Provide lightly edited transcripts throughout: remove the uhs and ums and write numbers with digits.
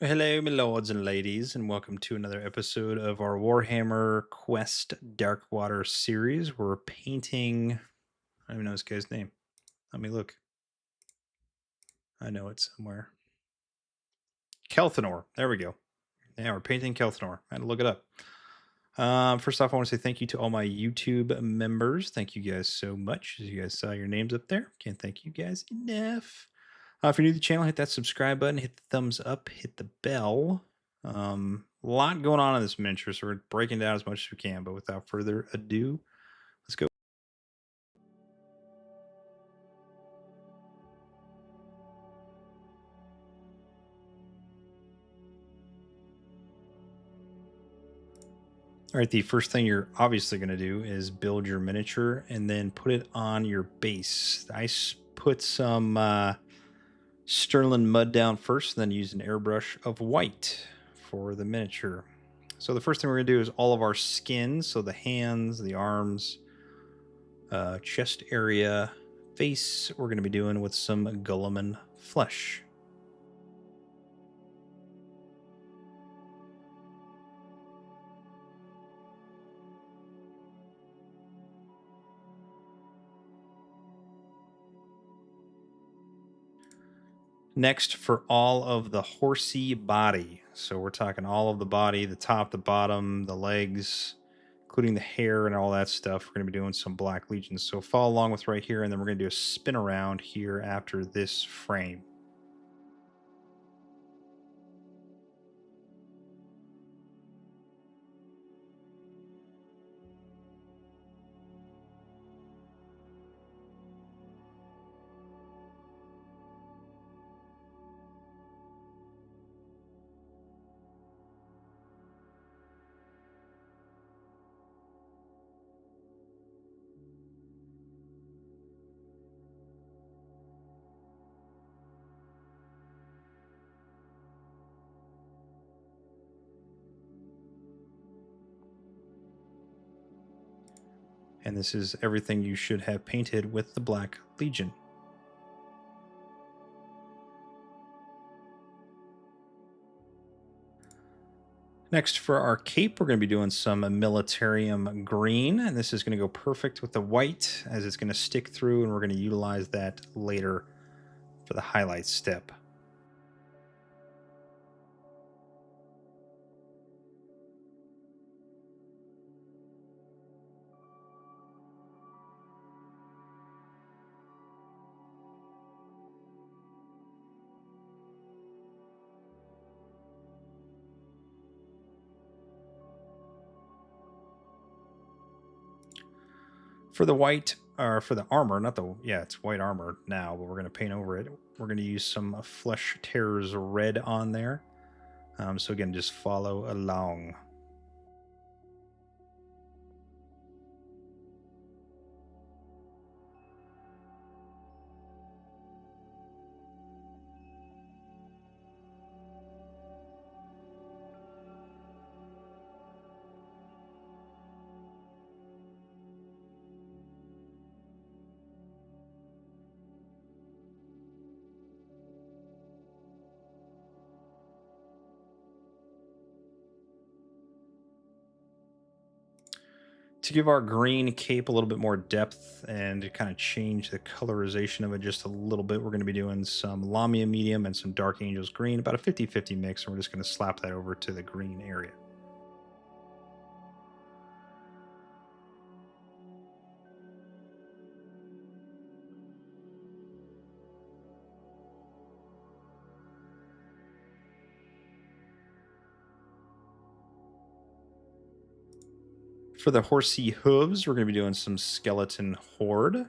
Hello, my lords and ladies, and welcome to another episode of our Warhammer Quest Darkwater series. We're painting. I don't even know this guy's name. Let me look. I know it somewhere. Kelthannor. There we go. Yeah, we're painting Kelthannor. I had to look it up. First off, I want to say thank you to all my YouTube members. Thank you guys so much. As you guys saw your names up there, can't thank you guys enough. If you're new to the channel, hit that subscribe button, hit the thumbs up, hit the bell. A lot going on in this miniature, so we're breaking down as much as we can. But without further ado, let's go. All right, the first thing you're obviously going to do is build your miniature and then put it on your base. I put some Stirland Mud down first, and then use an airbrush of white for the miniature. So the first thing we're going to do is all of our skins, so the hands, the arms, chest area, face, we're going to be doing with some Gulliman Flesh. Next, for all of the horsey body, so we're talking all of the body, the top, the bottom, the legs, including the hair and all that stuff, we're going to be doing some Black Legions. So follow along with right here, and then we're going to do a spin around here after this frame. And this is everything you should have painted with the Black Legion. Next, for our cape, we're going to be doing some Militarium Green, and this is going to go perfect with the white as it's going to stick through, and we're going to utilize that later for the highlight step. For the white, or for the armor, not the, yeah, it's white armor now, but we're going to paint over it. We're going to use some Flesh Tearers red on there. So again, just follow along. To give our green cape a little bit more depth and to kind of change the colorization of it just a little bit, we're going to be doing some Lahmian Medium and some Dark Angels Green, about a 50-50 mix, and we're just going to slap that over to the green area. For the horsey hooves, we're going to be doing some skeleton horde.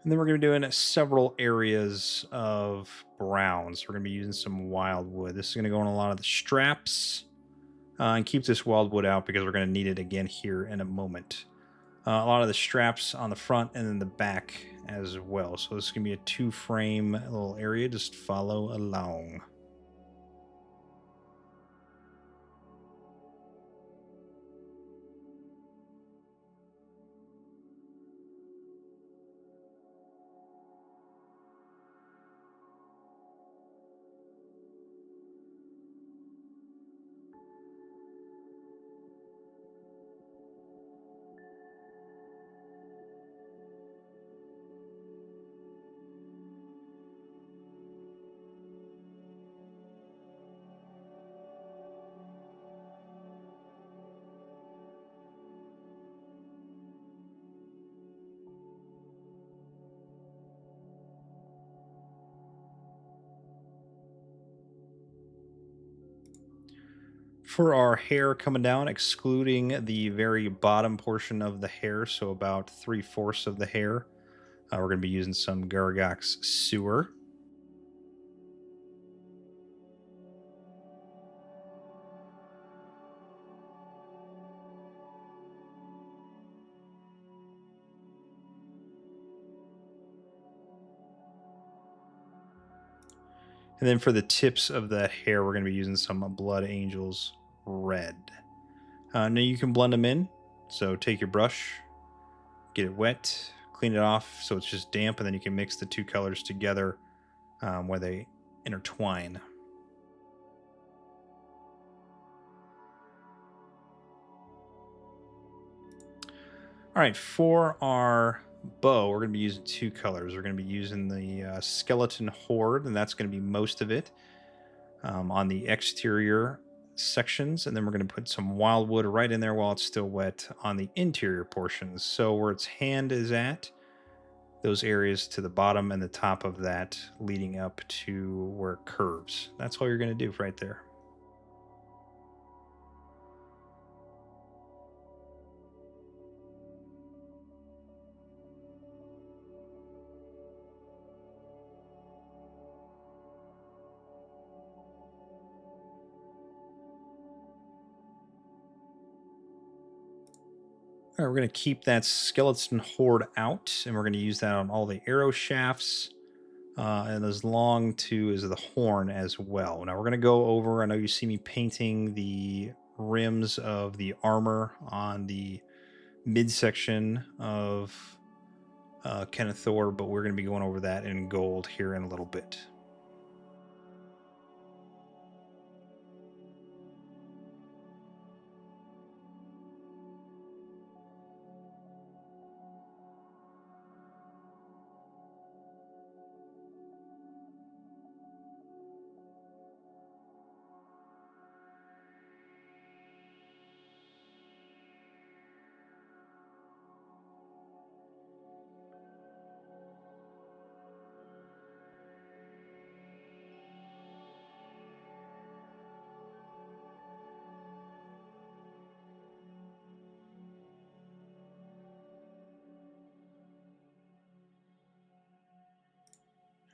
And then we're going to be doing several areas of browns. We're going to be using some Wyldwood. This is going to go on a lot of the straps. And keep this Wyldwood out because we're going to need it again here in a moment. A lot of the straps on the front and then the back as well. So this is going to be a 2-frame little area. Just follow along. For our hair coming down, excluding the very bottom portion of the hair, so about 3/4 of the hair, we're going to be using some Garaghak's sewer. And then for the tips of the hair, we're going to be using some Blood Angels Red. Now you can blend them in. So take your brush, get it wet, clean it off so it's just damp, and then you can mix the two colors together where they intertwine. All right, for our bow, we're going to be using two colors. We're going to be using the Skeleton Horde, and that's going to be most of it on the exterior sections. And then we're going to put some Wyldwood right in there while it's still wet on the interior portions. So where its hand is at, those areas to the bottom and the top of that leading up to where it curves. That's all you're going to do right there. All right, we're going to keep that skeleton horde out, and we're going to use that on all the arrow shafts, and as long to as the horn as well. Now we're going to go over, I know you see me painting the rims of the armor on the midsection of Kelthannor, but we're going to be going over that in gold here in a little bit.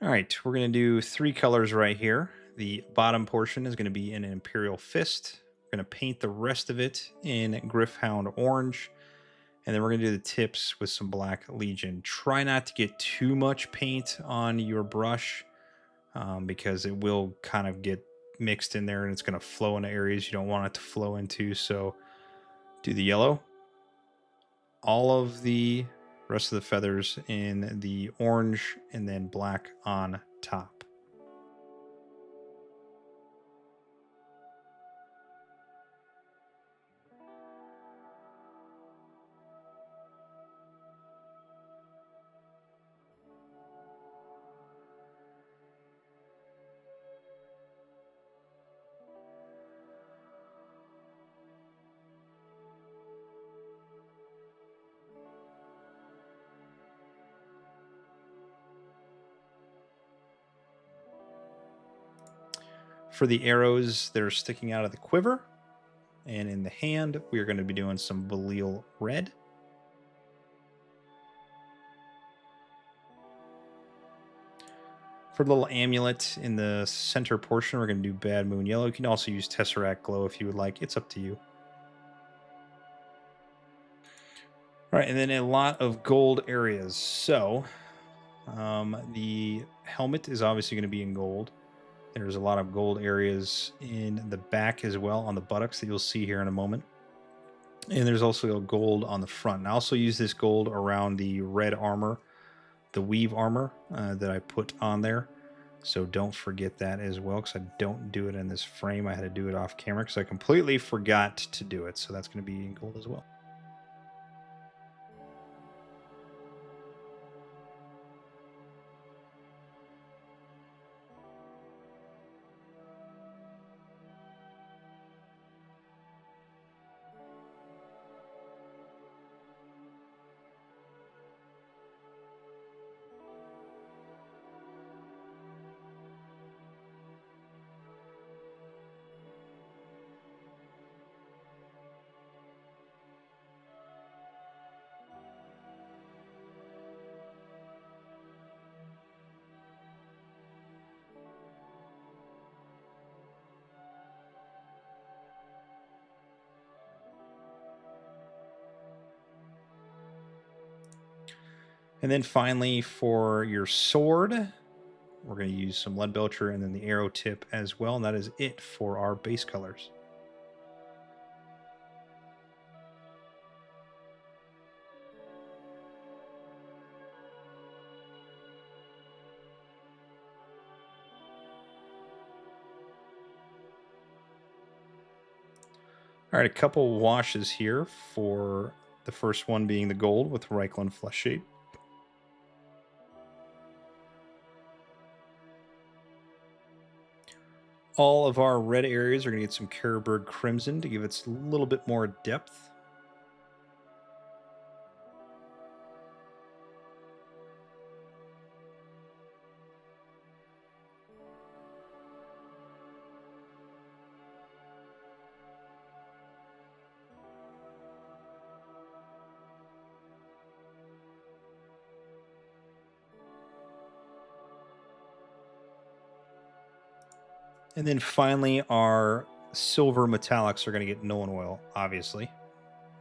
All right, we're going to do 3 colors right here. The bottom portion is going to be in an Imperial Fist. We're going to paint the rest of it in Gryph Hound Orange. And then we're going to do the tips with some Black Legion. Try not to get too much paint on your brush because it will kind of get mixed in there and it's going to flow into areas you don't want it to flow into. So do the yellow. All of the rest of the feathers in the orange and then black on top. For the arrows that are sticking out of the quiver and in the hand, we are going to be doing some Belial Red. For the little amulet in the center portion, we're going to do Bad Moon Yellow. You can also use Tesseract Glow if you would like. It's up to you. All right, and then a lot of gold areas. So the helmet is obviously going to be in gold. There's a lot of gold areas in the back as well on the buttocks that you'll see here in a moment. And there's also a gold on the front. And I also use this gold around the red armor, the weave armor that I put on there. So don't forget that as well, because I don't do it in this frame. I had to do it off camera because I completely forgot to do it. So that's going to be in gold as well. And then finally, for your sword, we're going to use some Leadbelcher and then the arrow tip as well. And that is it for our base colors. All right, a couple washes here for the first one being the gold with Reikland Fleshshade. All of our red areas are going to get some Carroburg Crimson to give it a little bit more depth. And then finally, our silver metallics are going to get Nulin Oil, obviously.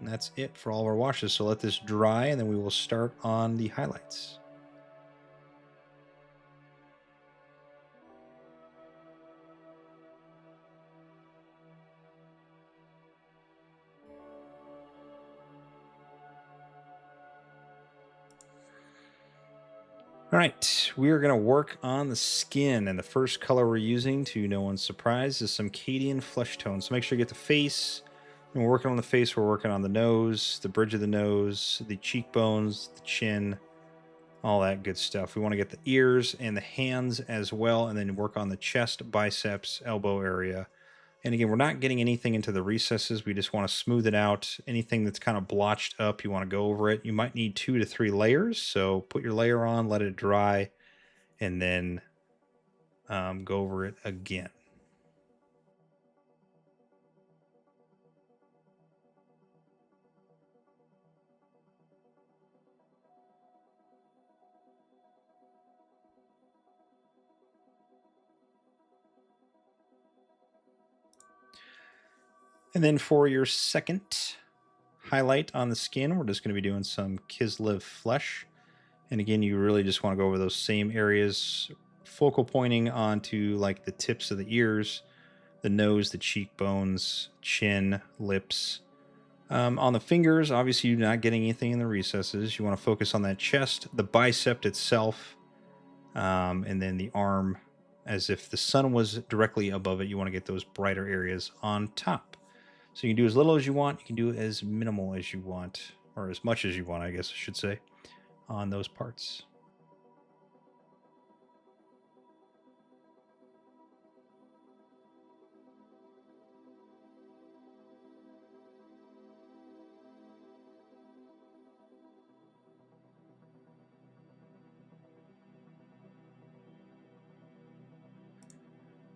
And that's it for all of our washes. So let this dry, and then we will start on the highlights. All right, we are going to work on the skin, and the first color we're using, to no one's surprise, is some Cadian Fleshtone. So make sure you get the face. And we're working on the face, we're working on the nose, the bridge of the nose, the cheekbones, the chin, all that good stuff. We want to get the ears and the hands as well, and then work on the chest, biceps, elbow area. And again, we're not getting anything into the recesses. We just want to smooth it out. Anything that's kind of blotched up, you want to go over it. You might need 2 to 3 layers. So put your layer on, let it dry, and then go over it again. And then for your second highlight on the skin, we're just going to be doing some Kislev Flesh. And again, you really just want to go over those same areas, focal pointing onto like the tips of the ears, the nose, the cheekbones, chin, lips. On the fingers, obviously you're not getting anything in the recesses. You want to focus on that chest, the bicep itself, and then the arm, as if the sun was directly above it. You want to get those brighter areas on top. So you can do as little as you want. You can do as minimal as you want, or as much as you want, I guess I should say, on those parts.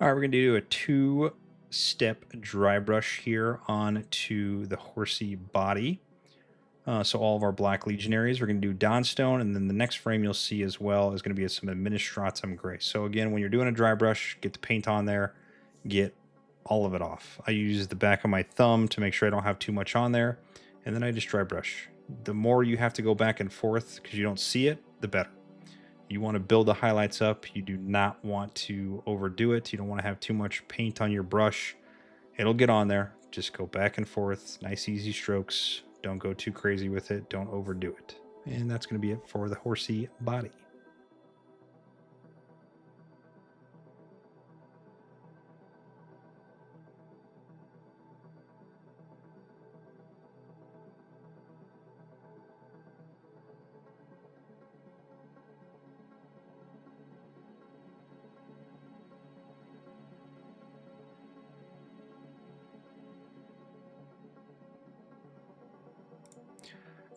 All right, we're going to do a 2-step dry brush here onto the horsey body. So all of our Black Legionaries, we're going to do Dawnstone, and then the next frame you'll see as well is going to be some Administratum Grey. So again, when you're doing a dry brush, get the paint on there, get all of it off. I use the back of my thumb to make sure I don't have too much on there, and then I just dry brush. The more you have to go back and forth because you don't see it, the better. You want to build the highlights up. You do not want to overdo it. You don't want to have too much paint on your brush. It'll get on there. Just go back and forth. Nice, easy strokes. Don't go too crazy with it. Don't overdo it. And that's going to be it for the horsey body.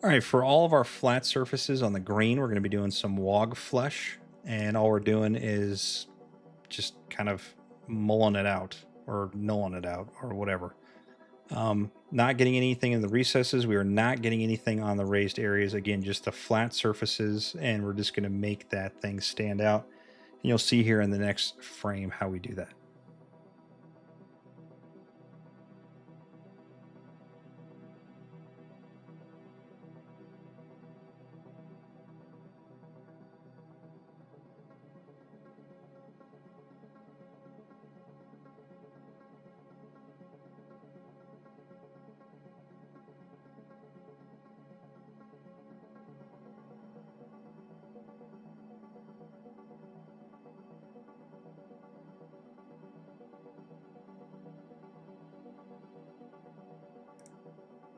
All right, for all of our flat surfaces on the green, we're going to be doing some Waagh flesh. And all we're doing is just kind of mulling it out or nulling it out or whatever. Not getting anything in the recesses. We are not getting anything on the raised areas. Again, just the flat surfaces, and we're just going to make that thing stand out. And you'll see here in the next frame how we do that.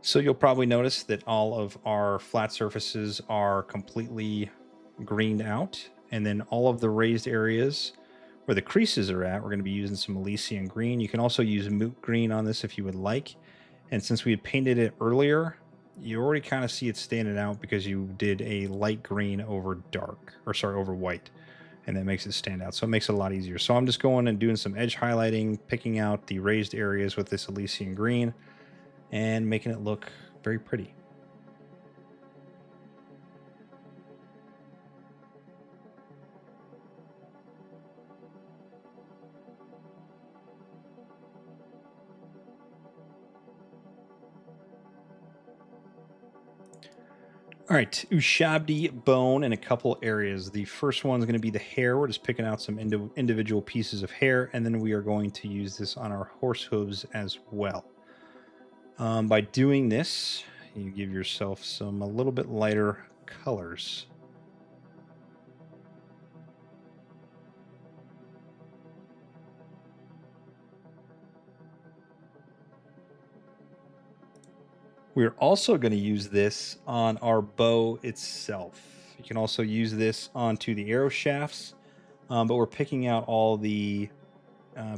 So you'll probably notice that all of our flat surfaces are completely greened out. And then all of the raised areas where the creases are at, we're going to be using some Elysian Green. You can also use Moot Green on this if you would like. And since we had painted it earlier, you already kind of see it standing out because you did a light green over over white. And that makes it stand out. So it makes it a lot easier. So I'm just going and doing some edge highlighting, picking out the raised areas with this Elysian Green, and making it look very pretty. All right, Ushabti Bone in a couple areas. The first one's going to be the hair. We're just picking out some individual pieces of hair, and then we are going to use this on our horse hooves as well. By doing this, you give yourself some a little bit lighter colors. We're also going to use this on our bow itself. You can also use this onto the arrow shafts, but we're picking out all the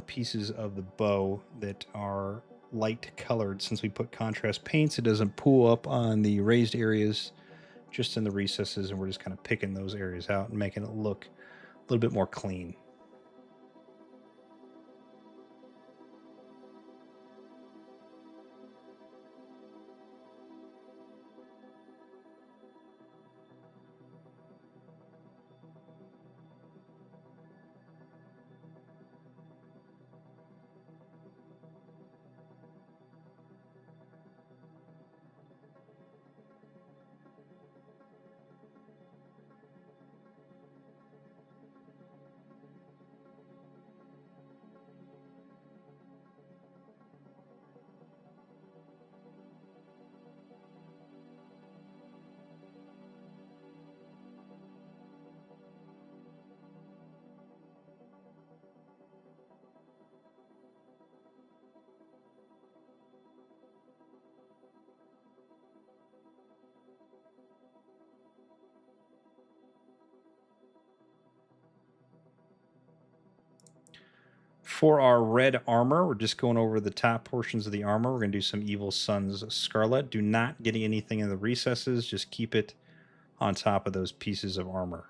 pieces of the bow that are light colored. Since we put contrast paints, it doesn't pool up on the raised areas, just in the recesses, and we're just kind of picking those areas out and making it look a little bit more clean. For our red armor, we're just going over the top portions of the armor. We're going to do some Evil Sunz Scarlet. Do not get anything in the recesses. Just keep it on top of those pieces of armor.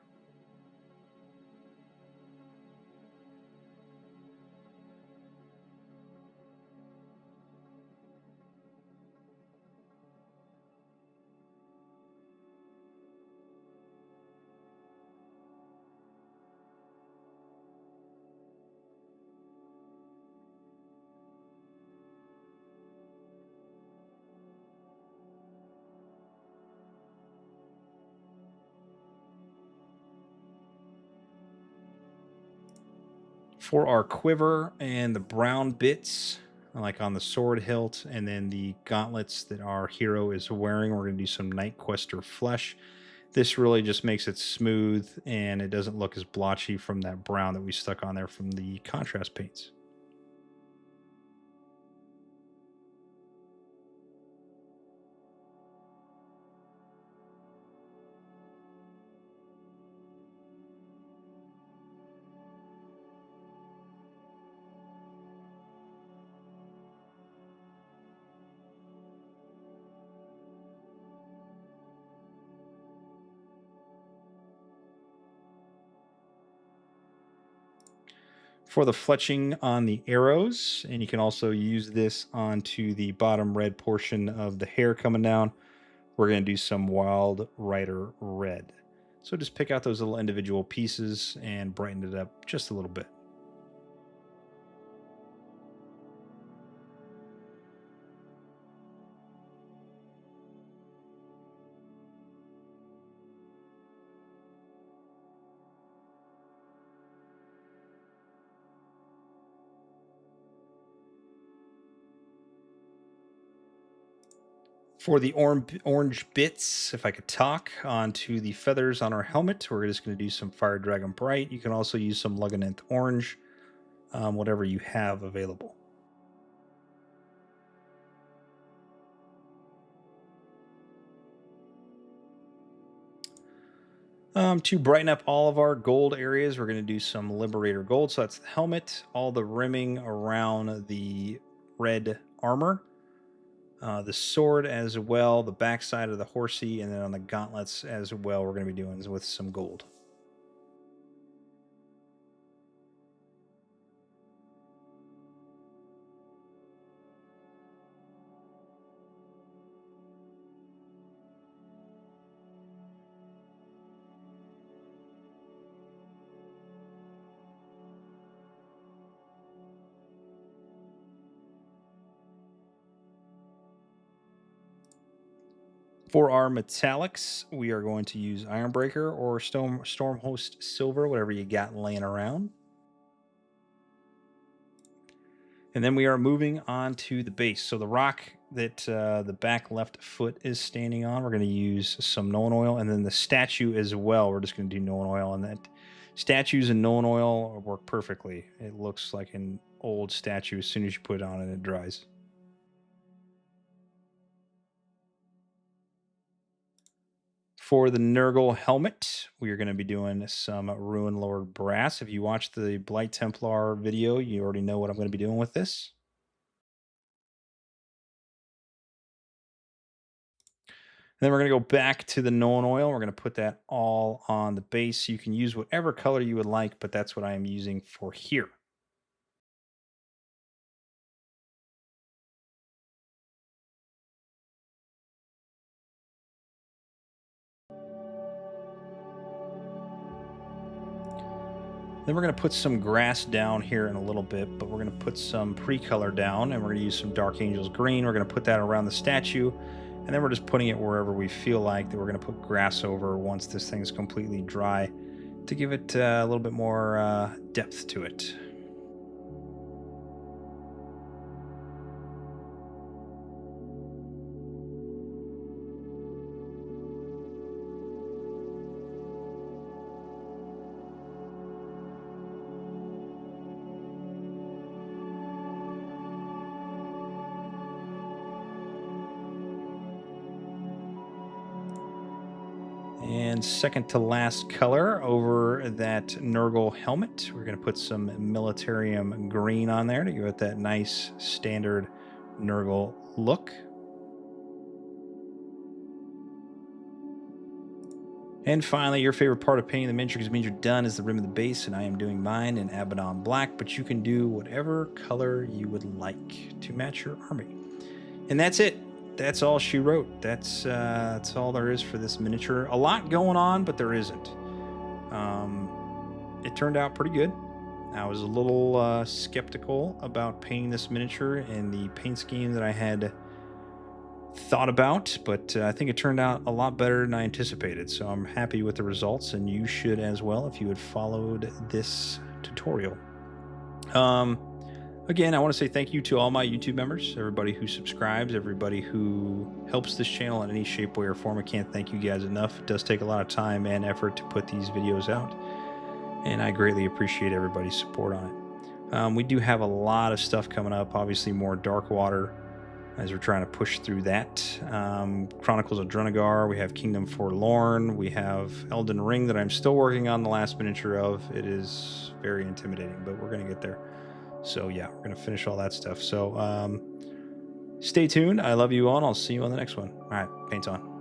For our quiver and the brown bits, like on the sword hilt, and then the gauntlets that our hero is wearing, we're going to do some Night Quester flesh. This really just makes it smooth, and it doesn't look as blotchy from that brown that we stuck on there from the contrast paints. For the fletching on the arrows, and you can also use this onto the bottom red portion of the hair coming down, we're going to do some Wild Rider red. So just pick out those little individual pieces and brighten it up just a little bit. For the orange bits, if I could talk, onto the feathers on our helmet, we're just going to do some Fire Dragon Bright. You can also use some Luganeth Orange, whatever you have available. To brighten up all of our gold areas, we're going to do some Liberator Gold. So that's the helmet, all the rimming around the red armor, the sword as well, the backside of the horsey, and then on the gauntlets as well, we're going to be doing with some gold. For our metallics, we are going to use Ironbreaker or Stormhost Silver, whatever you got laying around. And then we are moving on to the base. So the rock that the back left foot is standing on, we're going to use some Nulin Oil. And then the statue as well, we're just going to do Nulin Oil. And that statues and Nulin Oil work perfectly. It looks like an old statue as soon as you put it on and it dries. For the Nurgle helmet, we are going to be doing some Runelord Brass. If you watched the Blight Templar video, you already know what I'm going to be doing with this. Then we're going to go back to the Nulin Oil. We're going to put that all on the base. You can use whatever color you would like, but that's what I am using for here. Then we're going to put some grass down here in a little bit, but we're going to put some pre-color down, and we're going to use some Dark Angel's Green. We're going to put that around the statue, and then we're just putting it wherever we feel like that we're going to put grass over once this thing is completely dry to give it a little bit more depth to it. And second to last color over that Nurgle helmet, we're going to put some Militarium Green on there to give it that nice standard Nurgle look. And finally, your favorite part of painting the miniature, because it means you're done, is the rim of the base, and I am doing mine in Abaddon Black, but you can do whatever color you would like to match your army. And that's it. That's all she wrote. That's all there is for this miniature. A lot going on, but there isn't. It turned out pretty good. I was a little skeptical about painting this miniature in the paint scheme that I had thought about, but I think it turned out a lot better than I anticipated. So I'm happy with the results, and you should as well if you had followed this tutorial. Again, I want to say thank you to all my YouTube members, everybody who subscribes, everybody who helps this channel in any shape, way, or form. I can't thank you guys enough. It does take a lot of time and effort to put these videos out, and I greatly appreciate everybody's support on it. We do have a lot of stuff coming up, obviously more Darkwater, as we're trying to push through that. Chronicles of Drunagar, we have Kingdom Forlorn, we have Elden Ring that I'm still working on the last miniature of. It is very intimidating, but we're going to get there. So yeah, we're going to finish all that stuff. So stay tuned. I love you all, and I'll see you on the next one. All right, paint on.